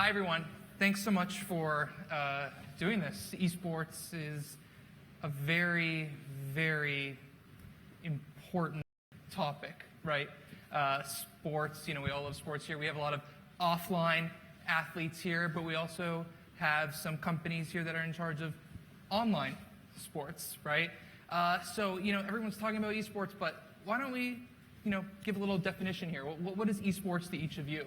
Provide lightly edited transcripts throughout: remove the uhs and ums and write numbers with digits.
Hi, everyone. Thanks so much for doing this. Esports is a very, very important topic, right? Sports, we all love sports here. We have a lot of offline athletes here, but we also have some companies here that are in charge of online sports, right? So, everyone's talking about esports, but why don't we, give a little definition here? What is esports to each of you?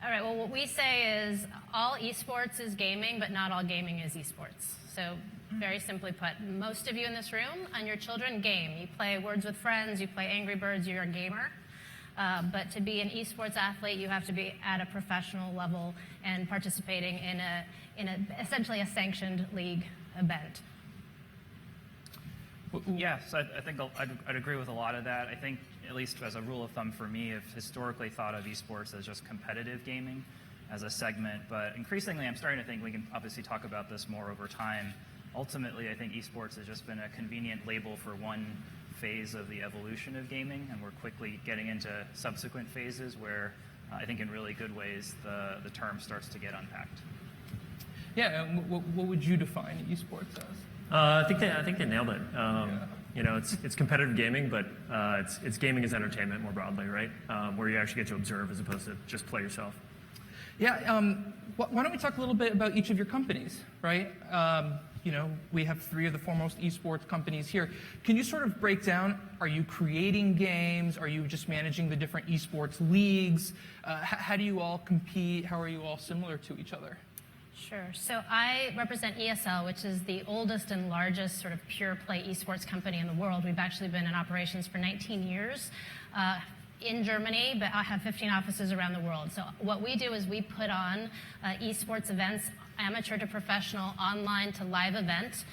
All right, well, what we say is all esports is gaming, but not all gaming is esports. So very simply put, most of you in this room and your children game. You play Words with Friends, you play Angry Birds, you're a gamer. But to be an esports athlete, you have to be at a professional level and participating in essentially a sanctioned league event. Yes, I think I'd agree with a lot of that. I think, at least as a rule of thumb for me, I've historically thought of esports as just competitive gaming as a segment, but increasingly I'm starting to think we can obviously talk about this more over time. Ultimately, I think esports has just been a convenient label for one phase of the evolution of gaming, and we're quickly getting into subsequent phases where I think in really good ways the term starts to get unpacked. Yeah, what would you define esports as? I think they nailed it. It's competitive gaming, but it's gaming as entertainment more broadly, right? Where you actually get to observe as opposed to just play yourself. Yeah. Why don't we talk a little bit about each of your companies, right? We have three of the foremost esports companies here. Can you sort of break down, are you creating games? Are you just managing the different esports leagues? How do you all compete? How are you all similar to each other? Sure. So I represent ESL, which is the oldest and largest sort of pure play esports company in the world. We've actually been in operations for 19 years in Germany, but I have 15 offices around the world. So what we do is we put on esports events, amateur to professional, online to live event,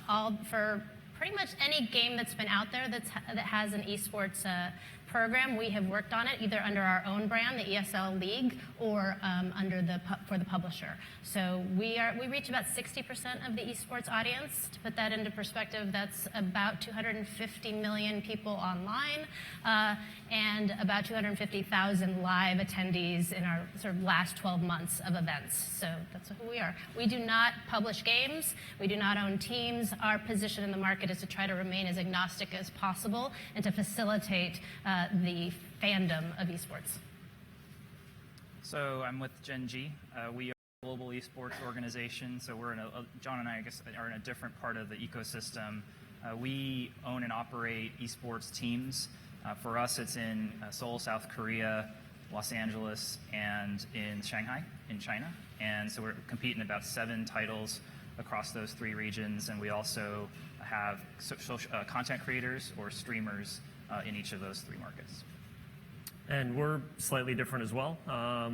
all for pretty much any game that's been out there that has an esports program. We have worked on it either under our own brand, the ESL League, or for the publisher. So we reach about 60% of the esports audience. To put that into perspective, that's about 250 million people online and about 250,000 live attendees in our sort of last 12 months of events. So that's who we are. We do not publish games. We do not own teams. Our position in the market is to try to remain as agnostic as possible and to facilitate the fandom of esports. So I'm with Gen.G. We are a global esports organization, so we're John and I guess, are in a different part of the ecosystem. We own and operate esports teams. For us, it's in Seoul, South Korea, Los Angeles, and in Shanghai, in China. And so we're competing about 7 titles across those 3 regions, and we also have content creators or streamers in each of those 3 markets. And we're slightly different as well.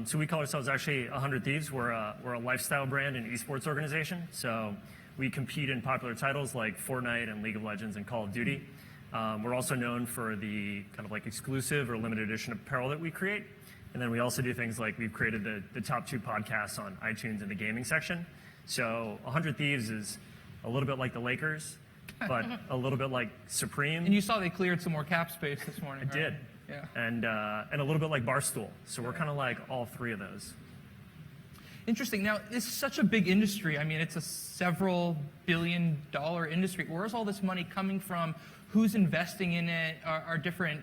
So we call ourselves actually 100 Thieves. We're a lifestyle brand and esports organization. So we compete in popular titles like Fortnite and League of Legends and Call of Duty. We're also known for the kind of like exclusive or limited edition apparel that we create. And then we also do things like we've created the top 2 podcasts on iTunes in the gaming section. So 100 Thieves is a little bit like the Lakers, but a little bit like Supreme. And you saw they cleared some more cap space this morning, I did. Yeah. And a little bit like Barstool. So we're kind of like all 3 of those. Interesting. Now, it's such a big industry. I mean, it's a several billion-dollar industry. Where's all this money coming from? Who's investing in it? Are different,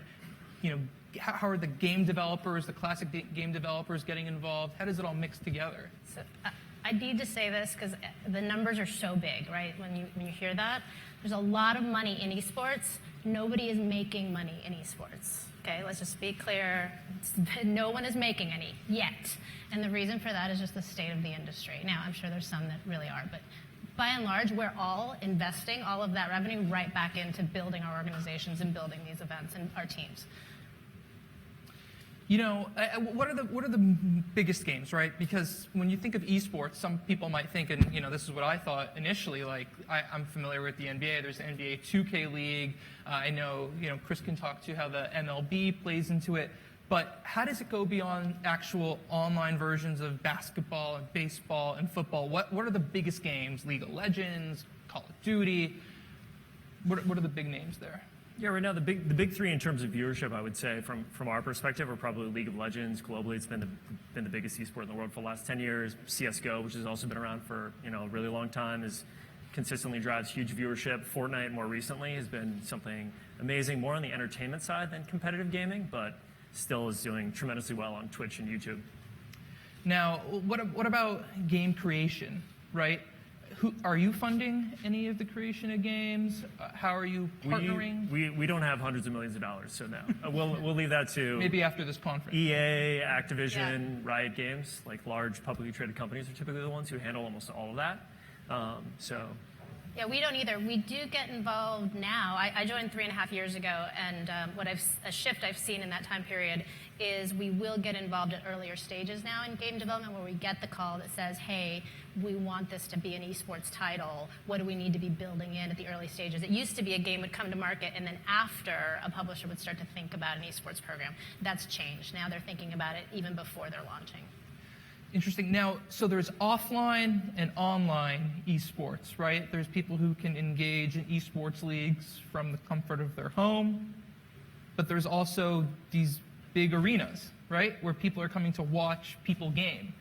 how are the game developers, the classic game developers getting involved? How does it all mix together? So, I need to say this because the numbers are so big, right? When you hear that, there's a lot of money in esports. Nobody is making money in esports. Okay, let's just be clear. No one is making any yet, and the reason for that is just the state of the industry. Now, I'm sure there's some that really are, but by and large, we're all investing all of that revenue right back into building our organizations and building these events and our teams. What are the biggest games, right? Because when you think of esports, some people might think, and this is what I thought initially. Like I'm familiar with the NBA. There's the NBA 2K League. I know Chris can talk to how the MLB plays into it. But how does it go beyond actual online versions of basketball and baseball and football? What are the biggest games? League of Legends, Call of Duty. What are the big names there? Yeah, right now the big three in terms of viewership, I would say, from our perspective, are probably League of Legends. Globally, it's been the biggest esport in the world for the last 10 years. CS:GO, which has also been around for a really long time, consistently drives huge viewership. Fortnite, more recently, has been something amazing, more on the entertainment side than competitive gaming, but still is doing tremendously well on Twitch and YouTube. Now, what about game creation, right? Are you funding any of the creation of games? How are you partnering? We don't have hundreds of millions of dollars, so no. We'll leave that to maybe after this conference. EA, Activision, Riot Games, like large publicly traded companies are typically the ones who handle almost all of that. Yeah, we don't either. We do get involved now. I joined 3.5 years ago, and a shift I've seen in that time period is we will get involved at earlier stages now in game development, where we get the call that says, hey, we want this to be an esports title. What do we need to be building in at the early stages? It used to be a game would come to market, and then after, a publisher would start to think about an esports program. That's changed. Now they're thinking about it even before they're launching. Interesting. Now, so there's offline and online esports, right? There's people who can engage in esports leagues from the comfort of their home, but there's also these big arenas, right, where people are coming to watch people game.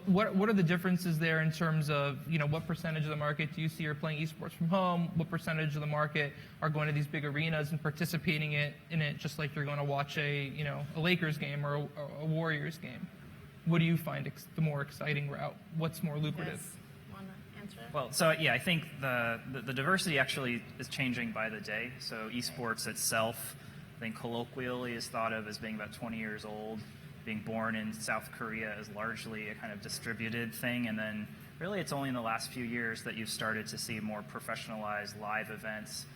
What are the differences there in terms of, what percentage of the market do you see are playing esports from home? What percentage of the market are going to these big arenas and participating in it just like you're going to watch a Lakers game or a Warriors game? What do you find the more exciting route? What's more lucrative? Want to answer it? Well, so yeah, I think the diversity actually is changing by the day. So esports itself, I think colloquially is thought of as being about 20 years old. Being born in South Korea is largely a kind of distributed thing, and then really it's only in the last few years that you've started to see more professionalized live events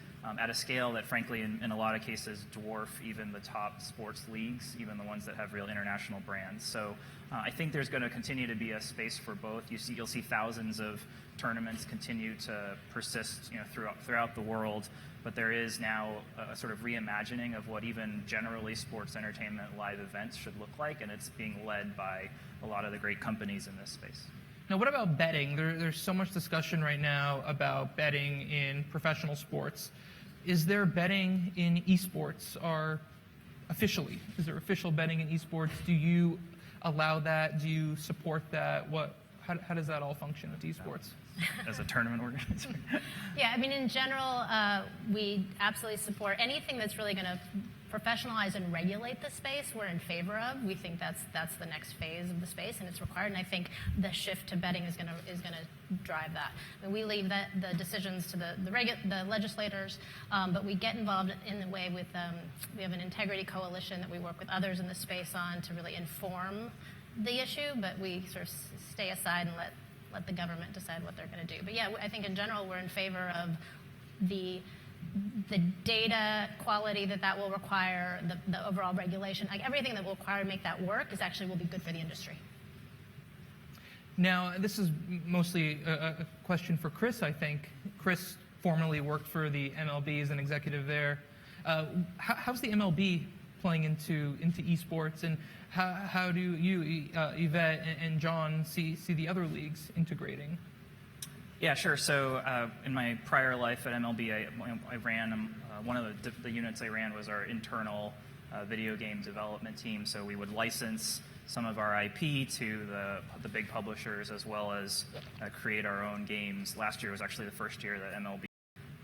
at a scale that, frankly, in a lot of cases, dwarf even the top sports leagues, even the ones that have real international brands. So I think there's going to continue to be a space for both. You'll see thousands of tournaments continue to persist, throughout the world. But there is now a sort of reimagining of what even generally sports entertainment live events should look like, and it's being led by a lot of the great companies in this space. Now, what about betting? There's so much discussion right now about betting in professional sports. Is there betting in esports? Is there official betting in esports? Do you allow that? Do you support that? How does that all function with esports? As a tournament organizer? Yeah, I mean, in general, we absolutely support anything that's really going to professionalize and regulate the space. We're in favor of. We think that's the next phase of the space, and it's required. And I think the shift to betting is going to drive that. I mean, we leave the decisions to the legislators, but we get involved in the way with. We have an integrity coalition that we work with others in the space on to really inform the issue, but we sort of stay aside and let the government decide what they're going to do. But yeah, I think in general we're in favor of the data quality that will require, the overall regulation, like everything that will require to make that work will be good for the industry. Now, this is mostly a question for Chris, I think. Chris formerly worked for the MLB as an executive there. How's the MLB playing into esports, and how do you, Yvette and John, see the other leagues integrating? Yeah, sure. So in my prior life at MLB, I ran one of the units I ran was our internal video game development team. So we would license some of our IP to the big publishers, as well as create our own games. Last year was actually the first year that MLB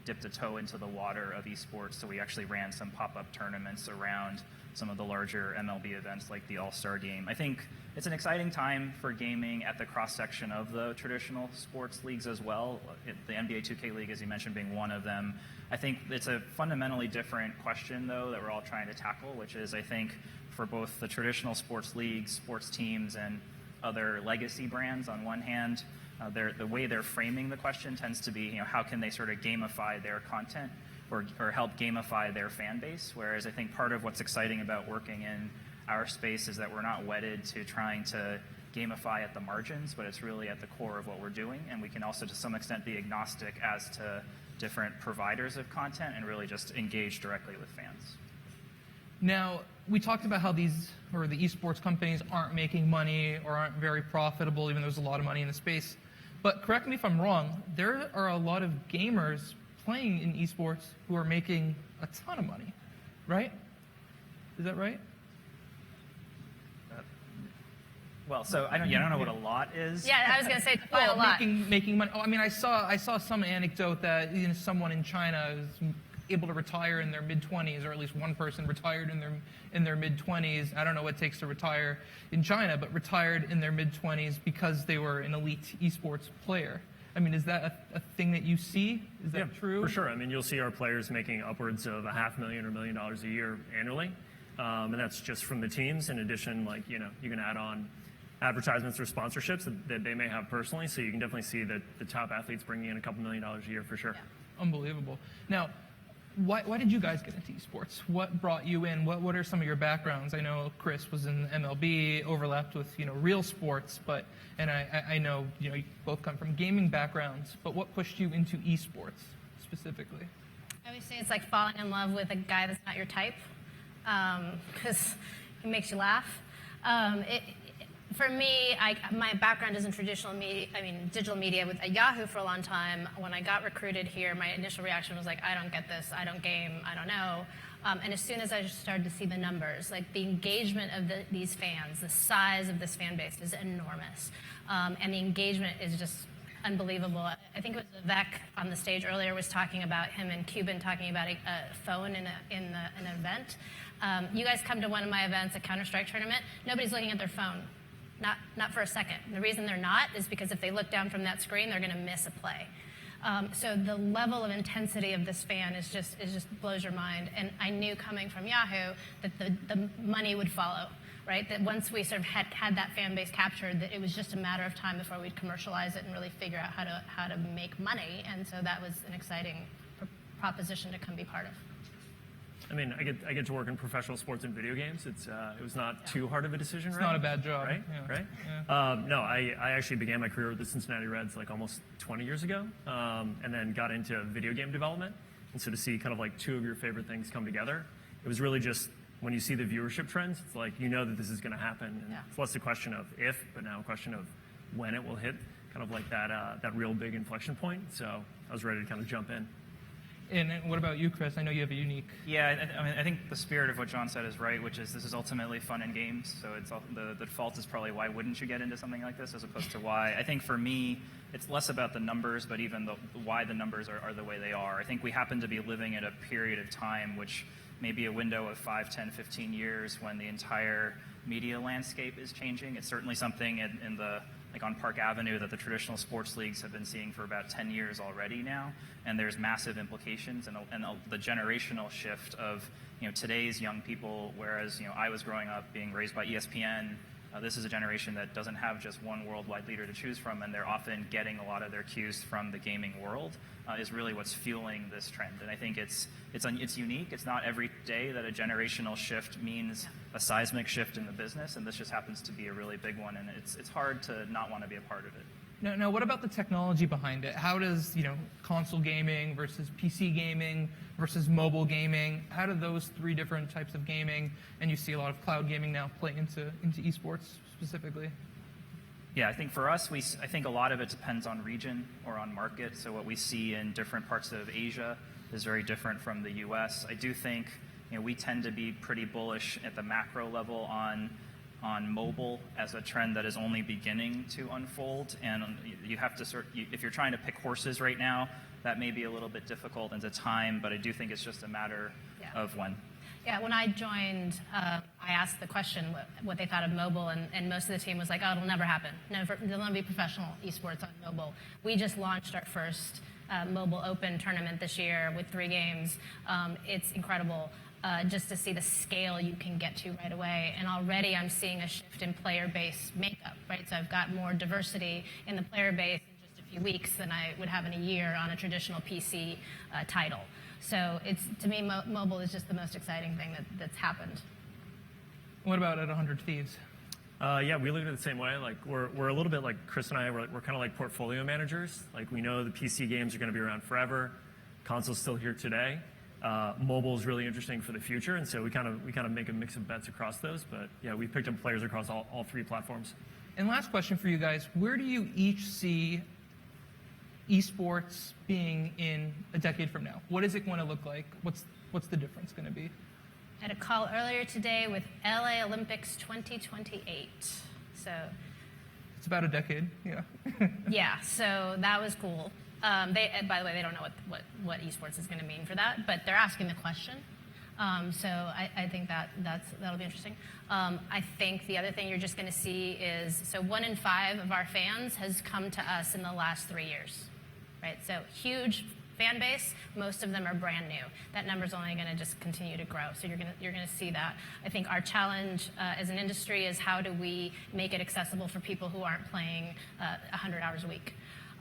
dipped a toe into the water of esports, so we actually ran some pop-up tournaments around some of the larger MLB events like the All-Star Game. I think it's an exciting time for gaming at the cross-section of the traditional sports leagues as well, the NBA 2K League, as you mentioned, being one of them. I think it's a fundamentally different question, though, that we're all trying to tackle, which is, I think, for both the traditional sports leagues, sports teams, and other legacy brands on one hand, the way they're framing the question tends to be, how can they sort of gamify their content or help gamify their fan base? Whereas I think part of what's exciting about working in our space is that we're not wedded to trying to gamify at the margins, but it's really at the core of what we're doing. And we can also, to some extent, be agnostic as to different providers of content and really just engage directly with fans. Now, we talked about how the esports companies aren't making money or aren't very profitable, even though there's a lot of money in the space. But correct me if I'm wrong, there are a lot of gamers playing in esports who are making a ton of money. right? Is that right? Well, so I don't know what a lot is. Yeah, I was going to say quite a lot. Making money. Oh, I mean, I saw some anecdote that someone in China is able to retire in their mid-20s, or at least one person retired in their mid-20s. I don't know what it takes to retire in China, but retired in their mid-20s because they were an elite esports player. I mean, is that a thing that you see? Is that true? For sure. I mean, you'll see our players making upwards of $500,000 or $1 million a year annually, and that's just from the teams. In addition, like you can add on advertisements or sponsorships that they may have personally. So you can definitely see that the top athletes bringing in a couple $1 million a year for sure. Yeah. Unbelievable. Now, why did you guys get into esports? What brought you in? What are some of your backgrounds? I know Chris was in MLB, overlapped with real sports, and I know you both come from gaming backgrounds. But what pushed you into esports specifically? I always say it's like falling in love with a guy that's not your type, because he makes you laugh. For me, my background is in traditional media, digital media with Yahoo for a long time. When I got recruited here, my initial reaction was like, I don't get this, I don't game, I don't know. And as soon as I started to see the numbers, like the engagement of these fans, the size of this fan base is enormous. And the engagement is just unbelievable. I think it was Yvette on the stage earlier was talking about him and Cuban talking about a phone in an event. You guys come to one of my events, a Counter-Strike tournament, nobody's looking at their phone. Not for a second. The reason they're not is because if they look down from that screen, they're going to miss a play. So the level of intensity of this fan is just blows your mind. And I knew coming from Yahoo that the money would follow, right? That once we sort of had that fan base captured, that it was just a matter of time before we'd commercialize it and really figure out how to make money. And so that was an exciting proposition to come be part of. I mean, I get to work in professional sports and video games. It was not too hard of a decision, It's right? not a bad job. Right? Yeah. Right? Yeah. No, I actually began my career with the Cincinnati Reds like almost 20 years ago, and then got into video game development. And so to see kind of like two of your favorite things come together, it was really just when you see the viewership trends, it's like that this is going to happen. And it's less a question of if, but now a question of when it will hit, kind of like that real big inflection point. So I was ready to kind of jump in. And what about you, Chris? I know you have a unique... Yeah, I think the spirit of what John said is right, which is this is ultimately fun in games. So it's the default is probably why wouldn't you get into something like this as opposed to why. I think for me, it's less about the numbers, but even why the numbers are the way they are. I think we happen to be living at a period of time which may be a window of 5, 10, 15 years when the entire media landscape is changing. It's certainly something in the like on Park Avenue that the traditional sports leagues have been seeing for about 10 years already now, and there's massive implications and the generational shift of today's young people, whereas I was growing up being raised by ESPN. This is a generation that doesn't have just one worldwide leader to choose from, and they're often getting a lot of their cues from the gaming world. Is really what's fueling this trend, and I think it's unique. It's not every day that a generational shift means a seismic shift in the business, and this just happens to be a really big one, and it's hard to not want to be a part of it. Now, what about the technology behind it? How does console gaming versus PC gaming versus mobile gaming? How do those three different types of gaming, and you see a lot of cloud gaming now, play into esports specifically? Yeah, I think for us, I think a lot of it depends on region or on market. So what we see in different parts of Asia is very different from the U.S. I do think we tend to be pretty bullish at the macro level on mobile as a trend that is only beginning to unfold. And you have to if you're trying to pick horses right now, that may be a little bit difficult into time, but I do think it's just a matter of when. Yeah, when I joined, I asked the question what they thought of mobile, and most of the team was like, oh, it'll never happen. Never, there'll never be professional esports on mobile. We just launched our first mobile open tournament this year with 3 games. It's incredible just to see the scale you can get to right away. And already I'm seeing a shift in player base makeup, right? So I've got more diversity in the player base in just a few weeks than I would have in a year on a traditional PC title. So to me, mobile is just the most exciting thing that's happened. What about at 100 Thieves? Yeah, we look at it the same way. Like we're a little bit like Chris and I. We're kind of like portfolio managers. Like we know the PC games are going to be around forever. Console's still here today. Mobile is really interesting for the future, and so we kind of make a mix of bets across those. But yeah, we've picked up players across all 3 platforms. And last question for you guys: where do you each see esports being in a decade from now? What is it going to look like? What's the difference going to be? had a call earlier today with LA Olympics 2028. So It's about a decade, yeah. yeah, so that was cool. By the way, they don't know what esports is going to mean for that, but they're asking the question. So I think that'll be interesting. I think the other thing you're just going to see is, so 1 in 5 of our fans has come to us in the last 3 years, right? So huge fan base. Most of them are brand new. That number's only going to just continue to grow. So you're going to see that. I think our challenge as an industry is how do we make it accessible for people who aren't playing 100 hours a week.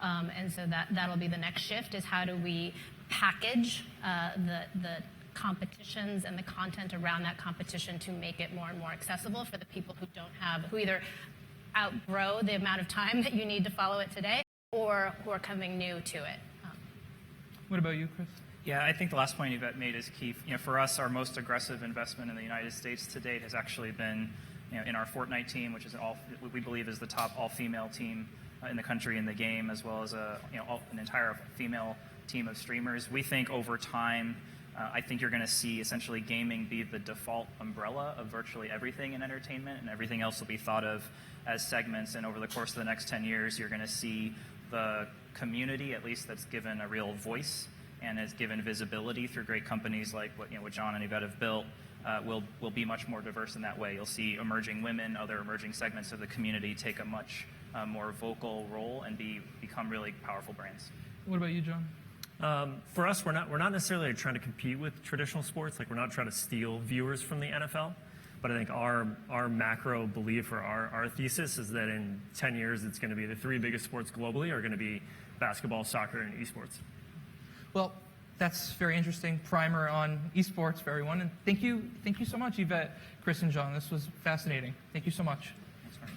And so that'll be the next shift, is how do we package the competitions and the content around that competition to make it more and more accessible for the people who either outgrow the amount of time that you need to follow it today, or who are coming new to it. What about you, Chris? Yeah, I think the last point Yvette made is key. For us, our most aggressive investment in the United States to date has actually been in our Fortnite team, which is we believe is the top all-female team in the country in the game, as well as an entire female team of streamers. We think over time, I think you're going to see essentially gaming be the default umbrella of virtually everything in entertainment, and everything else will be thought of as segments. And over the course of the next 10 years, you're going to see the community, at least that's given a real voice and is given visibility through great companies like what John and Yvette have built, will be much more diverse in that way. You'll see emerging women, other emerging segments of the community take a much more vocal role and become really powerful brands. What about you, John? For us, we're not necessarily trying to compete with traditional sports. Like, we're not trying to steal viewers from the NFL. But I think our macro belief, or our thesis, is that in 10 years, it's going to be the 3 biggest sports globally are going to be basketball, soccer, and esports. Well, that's very interesting primer on esports for everyone. And thank you so much, Yvette, Chris, and John. This was fascinating. Thank you so much.